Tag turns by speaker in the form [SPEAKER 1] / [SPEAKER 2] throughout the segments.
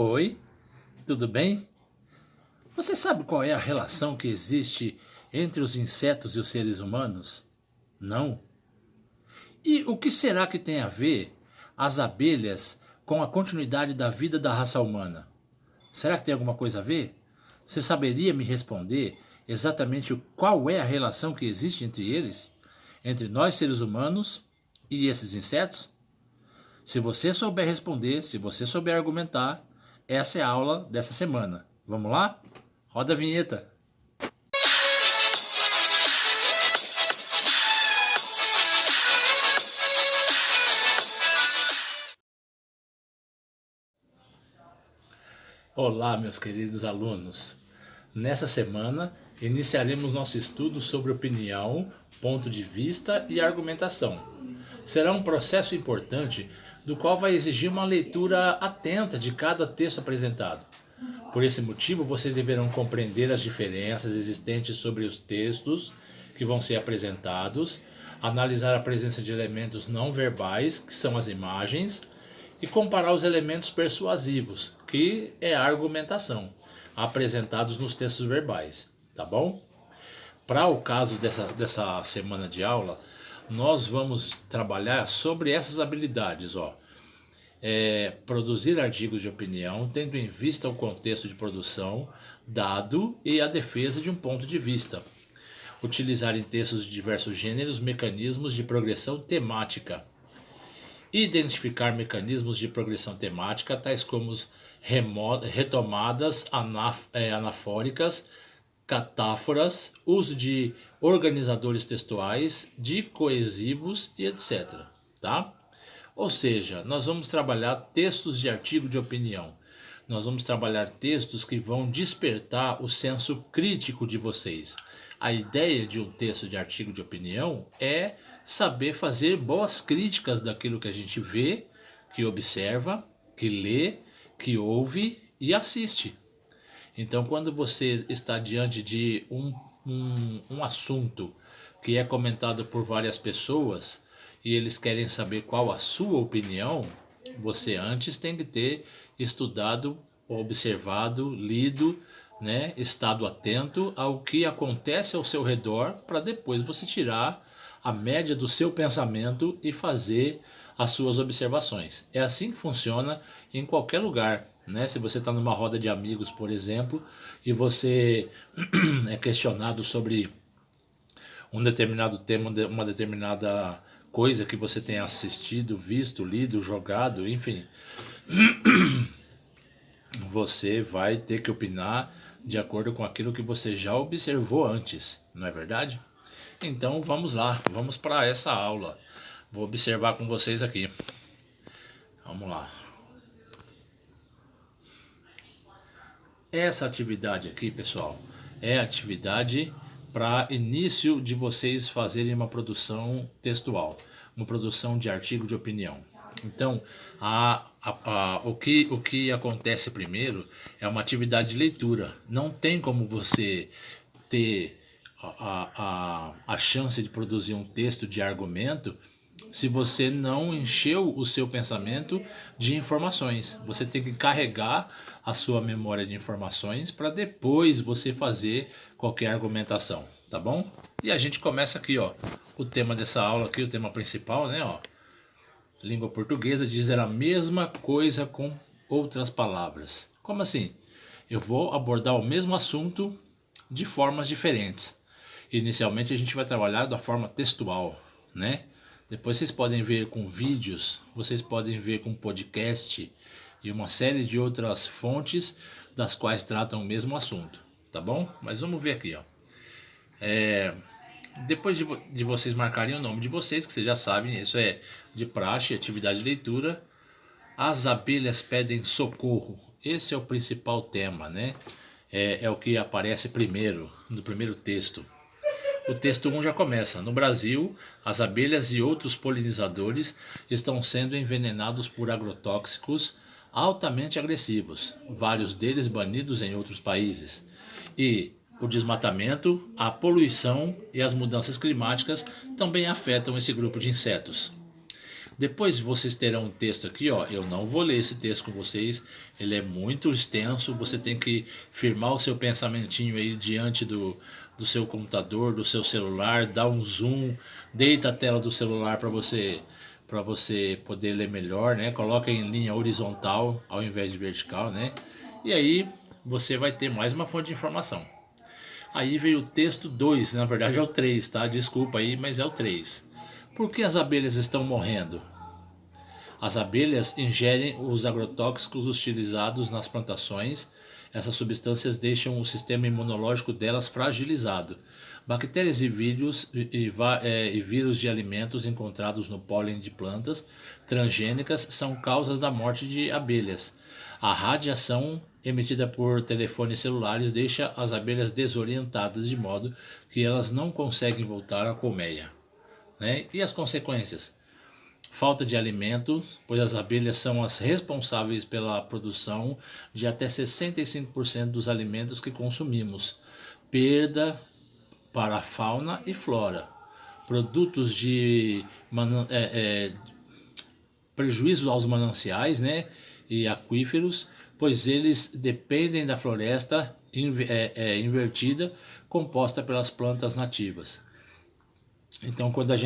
[SPEAKER 1] Oi, tudo bem? Você sabe qual é a relação que existe entre os insetos e os seres humanos? Não? E o que será que tem a ver as abelhas com a continuidade da vida da raça humana? Será que tem alguma coisa a ver? Você saberia me responder exatamente qual é a relação que existe entre eles? Entre nós seres humanos e esses insetos? Se você souber responder, se você souber argumentar, essa é a aula dessa semana. Vamos lá? Roda a vinheta. Olá, meus queridos alunos. Nessa semana, iniciaremos nosso estudo sobre opinião, ponto de vista e argumentação. Será um processo importante do qual vai exigir uma leitura atenta de cada texto apresentado. Por esse motivo, vocês deverão compreender as diferenças existentes sobre os textos que vão ser apresentados, analisar a presença de elementos não verbais, que são as imagens, e comparar os elementos persuasivos, que é a argumentação, apresentados nos textos verbais, tá bom? Para o caso dessa semana de aula, nós vamos trabalhar sobre essas habilidades, ó. Produzir artigos de opinião, tendo em vista o contexto de produção, dado e a defesa de um ponto de vista. Utilizar em textos de diversos gêneros mecanismos de progressão temática. Identificar mecanismos de progressão temática, tais como retomadas anafóricas, catáforas, uso de organizadores textuais, de coesivos e etc. Tá? Ou seja, nós vamos trabalhar textos de artigo de opinião. Nós vamos trabalhar textos que vão despertar o senso crítico de vocês. A ideia de um texto de artigo de opinião é saber fazer boas críticas daquilo que a gente vê, que observa, que lê, que ouve e assiste. Então, quando você está diante de um assunto que é comentado por várias pessoas e eles querem saber qual a sua opinião, você antes tem que ter estudado, observado, lido, né, estado atento ao que acontece ao seu redor para depois você tirar a média do seu pensamento e fazer as suas observações. É assim que funciona em qualquer lugar, né? Se você está numa roda de amigos, por exemplo, e você é questionado sobre um determinado tema, uma determinada coisa que você tenha assistido, visto, lido, jogado, enfim, você vai ter que opinar de acordo com aquilo que você já observou antes, não é verdade? Então vamos lá, vamos para essa aula. Vou observar com vocês aqui. Vamos lá. Essa atividade aqui, pessoal, é a atividade para início de vocês fazerem uma produção textual, uma produção de artigo de opinião. Então, o que acontece primeiro é uma atividade de leitura. Não tem como você ter a chance de produzir um texto de argumento se você não encheu o seu pensamento de informações. Você tem que carregar a sua memória de informações para depois você fazer qualquer argumentação, tá bom? E a gente começa aqui, ó, o tema dessa aula aqui, o tema principal, né, ó. Língua portuguesa, dizer a mesma coisa com outras palavras. Como assim? Eu vou abordar o mesmo assunto de formas diferentes. Inicialmente a gente vai trabalhar da forma textual, né? Depois vocês podem ver com vídeos, vocês podem ver com podcast e uma série de outras fontes das quais tratam o mesmo assunto, tá bom? Mas vamos ver aqui, ó. Depois de vocês marcarem o nome de vocês, que vocês já sabem, isso é de praxe, atividade de leitura. As abelhas pedem socorro. Esse é o principal tema, né? É o que aparece primeiro, no primeiro texto. O texto 1 já começa. No Brasil, as abelhas e outros polinizadores estão sendo envenenados por agrotóxicos altamente agressivos, vários deles banidos em outros países. E o desmatamento, a poluição e as mudanças climáticas também afetam esse grupo de insetos. Depois vocês terão um texto aqui, ó. Eu não vou ler esse texto com vocês, ele é muito extenso. Você tem que firmar o seu pensamentinho aí diante do seu computador, do seu celular, dar um zoom, deita a tela do celular para você poder ler melhor, né? Coloca em linha horizontal ao invés de vertical, né? E aí você vai ter mais uma fonte de informação. Aí veio o texto 2, na verdade é o 3, tá? Desculpa aí, mas é o 3. Por que as abelhas estão morrendo? As abelhas ingerem os agrotóxicos utilizados nas plantações. Essas substâncias deixam o sistema imunológico delas fragilizado. Bactérias e vírus de alimentos encontrados no pólen de plantas transgênicas são causas da morte de abelhas. A radiação emitida por telefones celulares deixa as abelhas desorientadas de modo que elas não conseguem voltar à colmeia, né? E as consequências? Falta de alimentos, pois as abelhas são as responsáveis pela produção de até 65% dos alimentos que consumimos. Perda para a fauna e flora. Produtos de prejuízo aos mananciais, né, e aquíferos, pois eles dependem da floresta invertida composta pelas plantas nativas. Então, quando a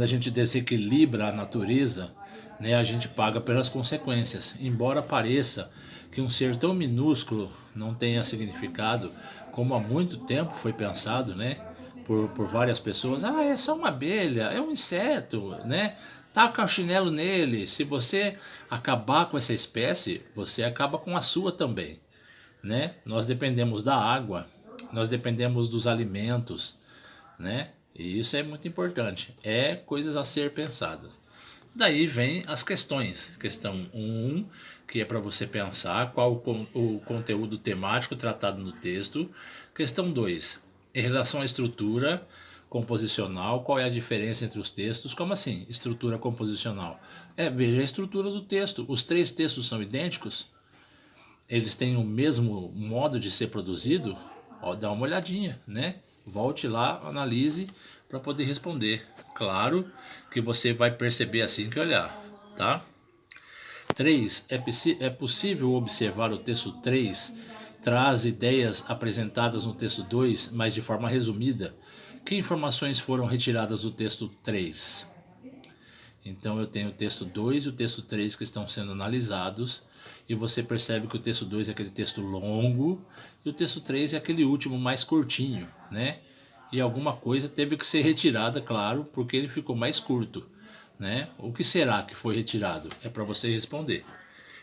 [SPEAKER 1] gente desequilibra a natureza, né, a gente paga pelas consequências. Embora pareça que um ser tão minúsculo não tenha significado, como há muito tempo foi pensado, né, por várias pessoas, é só uma abelha, é um inseto, né? Taca o chinelo nele. Se você acabar com essa espécie, você acaba com a sua também, né? Nós dependemos da água, nós dependemos dos alimentos, né? E isso é muito importante. É coisas a ser pensadas. Daí vem as questões. Questão 1, que é para você pensar qual o conteúdo temático tratado no texto. Questão 2, em relação à estrutura composicional, qual é a diferença entre os textos? Como assim, estrutura composicional? Veja a estrutura do texto. Os 3 textos são idênticos? Eles têm o mesmo modo de ser produzido? Dá uma olhadinha, né? Volte lá, analise para poder responder. Claro que você vai perceber assim que olhar, tá? 3. É possível observar o texto 3 traz ideias apresentadas no texto 2, mas de forma resumida. Que informações foram retiradas do texto 3? Então eu tenho o texto 2 e o texto 3 que estão sendo analisados, e você percebe que o texto 2 é aquele texto longo e o texto 3 é aquele último mais curtinho, né? E alguma coisa teve que ser retirada, claro, porque ele ficou mais curto, né? O que será que foi retirado? É para você responder.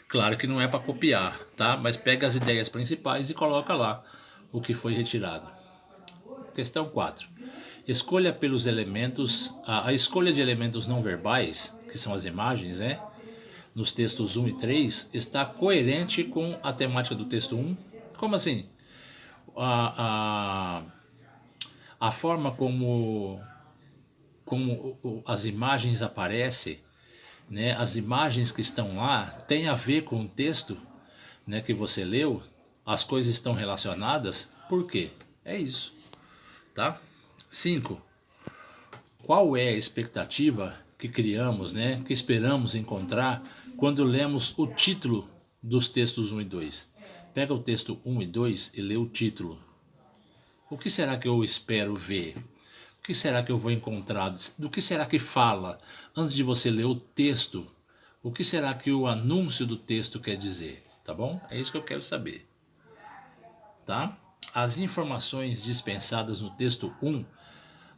[SPEAKER 1] Claro que não é para copiar, tá? Mas pega as ideias principais e coloca lá o que foi retirado. Questão 4. Escolha pelos elementos, a escolha de elementos não verbais, que são as imagens, né? Nos textos 1 e 3, está coerente com a temática do texto 1? Como assim? A forma como as imagens aparecem, né? As imagens que estão lá têm a ver com o texto, né, que você leu? As coisas estão relacionadas? Por quê? É isso, tá? 5. Qual é a expectativa que criamos, né, que esperamos encontrar quando lemos o título dos textos 1 e 2? Pega o texto 1 e 2 e lê o título. O que será que eu espero ver? O que será que eu vou encontrar? Do que será que fala antes de você ler o texto? O que será que o anúncio do texto quer dizer? Tá bom? É isso que eu quero saber. Tá? As informações dispensadas no texto 1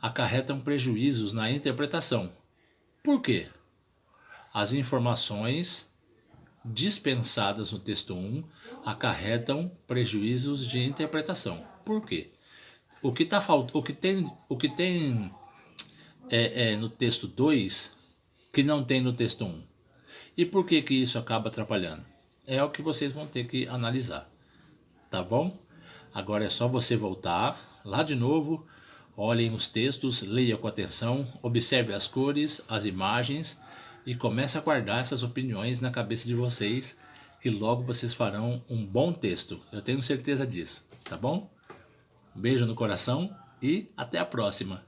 [SPEAKER 1] acarretam prejuízos na interpretação. Por quê? As informações dispensadas no texto 1 acarretam prejuízos de interpretação. Por quê? O que tem no texto 2 que não tem no texto 1. E por que isso acaba atrapalhando? É o que vocês vão ter que analisar. Tá bom? Agora é só você voltar lá de novo, olhem os textos, leia com atenção, observe as cores, as imagens e comece a guardar essas opiniões na cabeça de vocês, que logo vocês farão um bom texto. Eu tenho certeza disso, tá bom? Um beijo no coração e até a próxima!